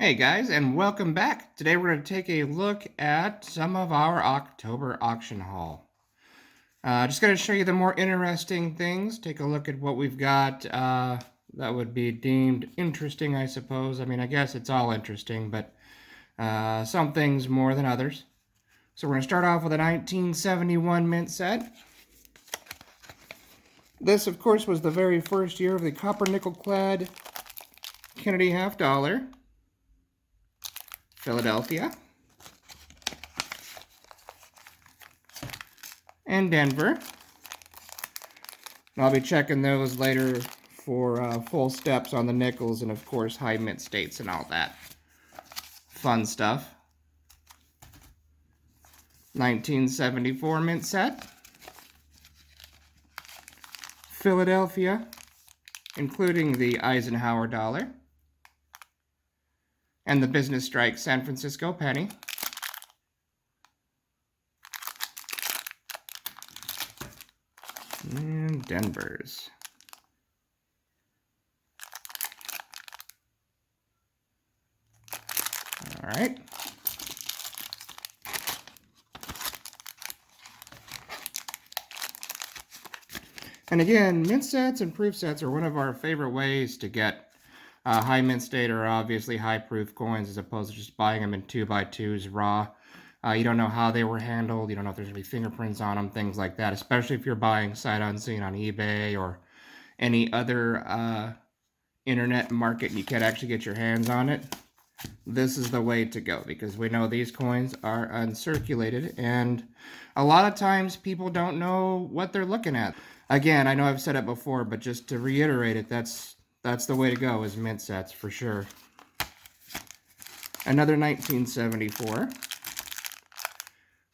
Hey guys, and welcome back. Today we're going to take a look at some of our October auction haul. Just going to show you the more interesting things. Take a look at what we've got that would be deemed interesting, I suppose. I mean, I guess it's all interesting, but some things more than others. So we're going to start off with a 1971 mint set. This, of course, was the very first year of the copper nickel-clad Kennedy half dollar. Philadelphia, and Denver. And I'll be checking those later for full steps on the nickels and, of course, high mint states and all that fun stuff. 1974 mint set. Philadelphia, including the Eisenhower Dollar. And the Business Strike San Francisco penny. And Denver's. All right. And again, mint sets and proof sets are one of our favorite ways to get high mint state or obviously high proof coins, as opposed to just buying them in 2x2s raw. You don't know how they were handled. You don't know if there's going to be fingerprints on them, things like that, especially if you're buying sight unseen on eBay or any other internet market and you can't actually get your hands on it. This is the way to go, because we know these coins are uncirculated and a lot of times people don't know what they're looking at. Again, I know I've said it before, but just to reiterate it, that's the way to go, is mint sets for sure. Another 1974.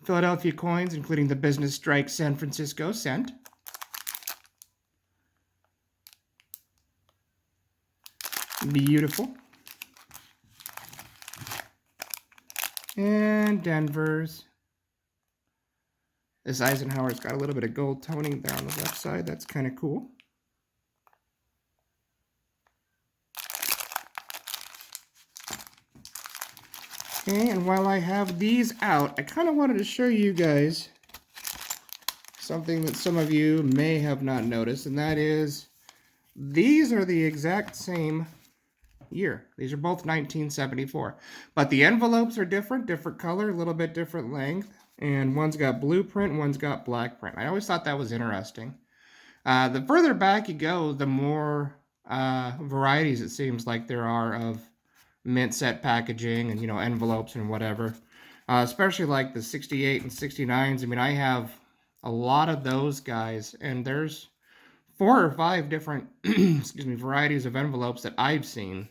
Philadelphia coins, including the Business Strike San Francisco cent. Beautiful. And Denver's. This Eisenhower's got a little bit of gold toning there on the left side. That's kind of cool. Okay, and while I have these out, I kind of wanted to show you guys something that some of you may have not noticed, and that is these are the exact same year. These are both 1974, but the envelopes are different color, a little bit different length, and one's got blue print, one's got black print. I always thought that was interesting. The further back you go, the more varieties it seems like there are of mint set packaging and, you know, envelopes and whatever, especially like the 68 and 69s. I mean, I have a lot of those guys, and there's 4 or 5 different excuse me, varieties of envelopes that I've seen.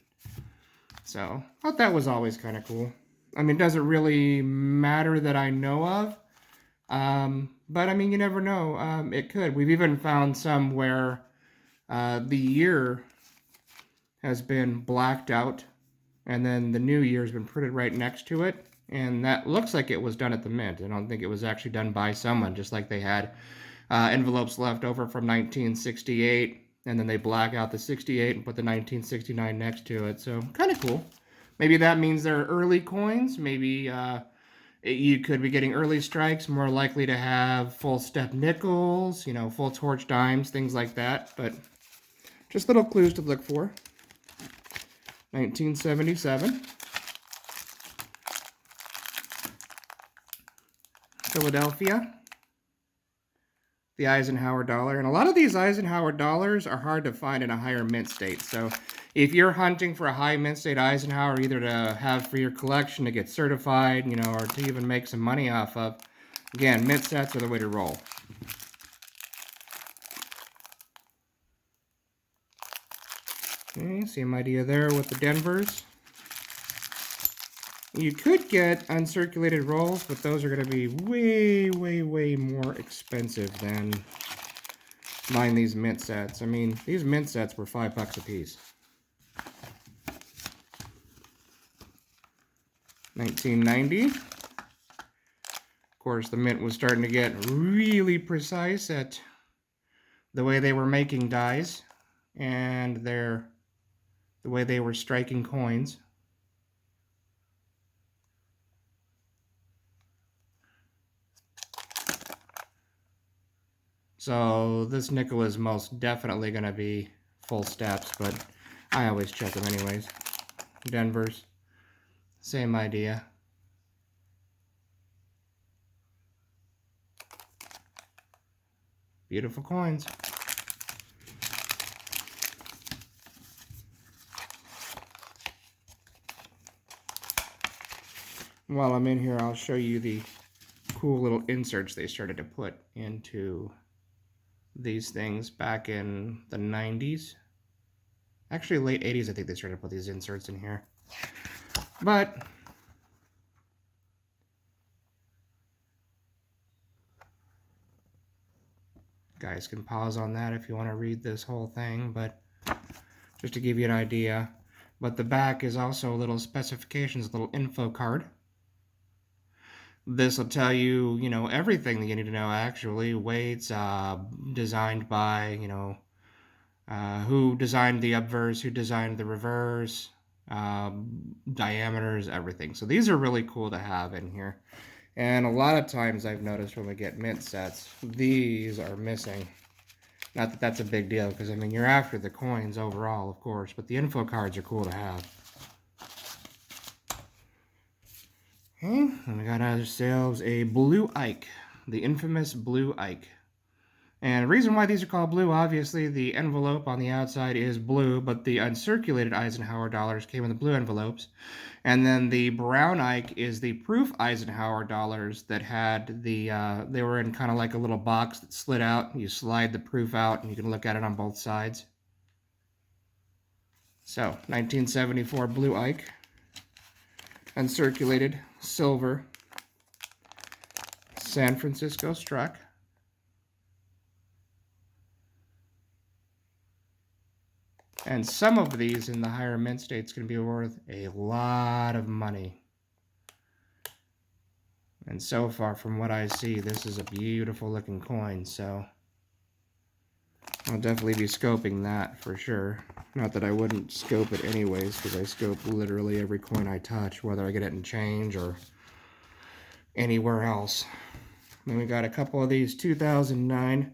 So I thought that was always kind of cool. I mean, it doesn't really matter that I know of, but I mean, you never know. It could. We've even found some where the year has been blacked out, and then the new year has been printed right next to it, and that looks like it was done at the mint. I don't think it was actually done by someone, just like they had envelopes left over from 1968, and then they black out the 68 and put the 1969 next to it. So kind of cool. Maybe that means they're early coins. Maybe you could be getting early strikes, more likely to have full step nickels, you know, full torch dimes, things like that. But just little clues to look for. 1977. Philadelphia. The Eisenhower Dollar. And a lot of these Eisenhower Dollars are hard to find in a higher mint state. So if you're hunting for a high mint state Eisenhower, either to have for your collection to get certified, you know, or to even make some money off of, again, mint sets are the way to roll. Okay, same idea there with the Denver's. You could get uncirculated rolls, but those are going to be way, way, way more expensive than buying these mint sets. I mean, these mint sets were $5 a piece. 1990. Of course, the mint was starting to get really precise at the way they were making dies and the way they were striking coins. So this nickel is most definitely going to be full steps, but I always check them anyways. Denver's, same idea. Beautiful coins. While I'm in here, I'll show you the cool little inserts they started to put into these things back in the 90s. Actually, late 80s, I think they started to put these inserts in here. But guys can pause on that if you want to read this whole thing, but just to give you an idea. But the back is also a little specifications, a little info card. This will tell you, you know, everything that you need to know, actually. Weights, designed by, you know, who designed the obverse, who designed the reverse, diameters, everything. So these are really cool to have in here. And a lot of times I've noticed when we get mint sets, these are missing. Not that that's a big deal, because, I mean, you're after the coins overall, of course, but the info cards are cool to have. Okay, and we got ourselves a blue Ike, the infamous blue Ike. And the reason why these are called blue, obviously, the envelope on the outside is blue, but the uncirculated Eisenhower dollars came in the blue envelopes. And then the brown Ike is the proof Eisenhower dollars that had the, they were in kind of like a little box that slid out. You slide the proof out and you can look at it on both sides. So, 1974 blue Ike. Uncirculated, silver, San Francisco struck. And some of these in the higher mint states can be worth a lot of money. And so far, from what I see, this is a beautiful looking coin, so I'll definitely be scoping that for sure. Not that I wouldn't scope it anyways, because I scope literally every coin I touch, whether I get it in change or anywhere else. Then we got a couple of these 2009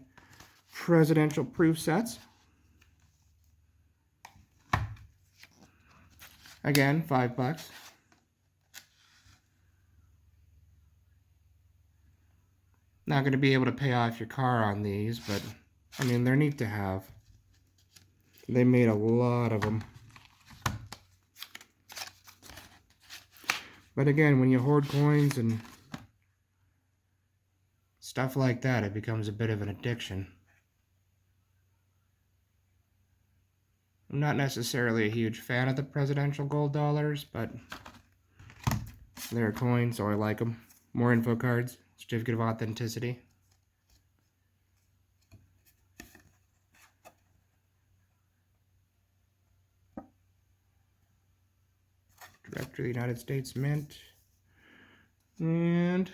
presidential proof sets. Again, $5. Not going to be able to pay off your car on these, but I mean, they're neat to have. They made a lot of them. But again, when you hoard coins and stuff like that, it becomes a bit of an addiction. I'm not necessarily a huge fan of the presidential gold dollars, but they're a coin, so I like them. More info cards, certificate of authenticity. Director of the United States Mint. And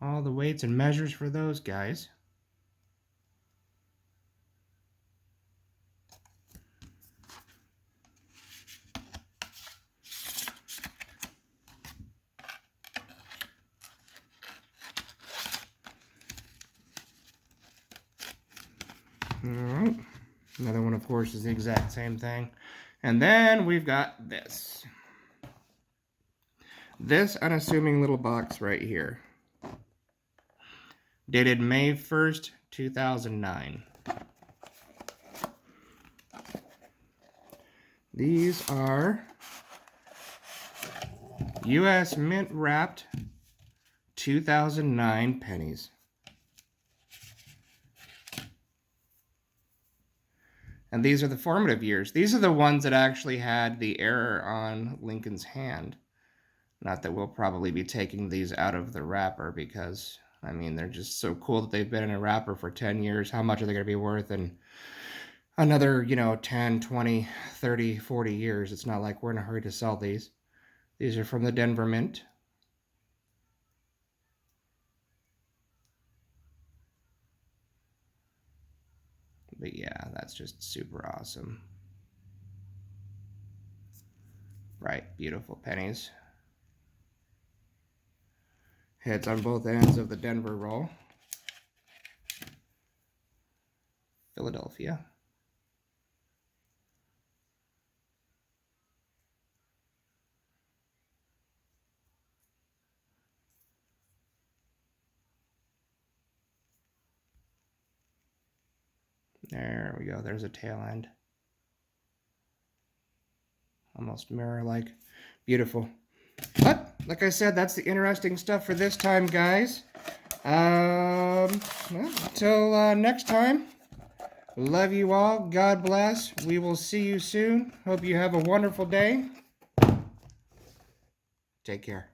all the weights and measures for those guys. Alright, another one, of course, is the exact same thing. And then we've got this. This unassuming little box right here. Dated May 1st, 2009. These are U.S. Mint wrapped 2009 pennies. And these are the formative years. These are the ones that actually had the error on Lincoln's hand. Not that we'll probably be taking these out of the wrapper because, I mean, they're just so cool that they've been in a wrapper for 10 years. How much are they going to be worth in another, you know, 10, 20, 30, 40 years? It's not like we're in a hurry to sell these. These are from the Denver Mint. But yeah, that's just super awesome. Right, beautiful pennies. Heads on both ends of the Denver roll. Philadelphia. There we go. There's a tail end. Almost mirror-like. Beautiful. But, like I said, that's the interesting stuff for this time, guys. Well, until next time, love you all. God bless. We will see you soon. Hope you have a wonderful day. Take care.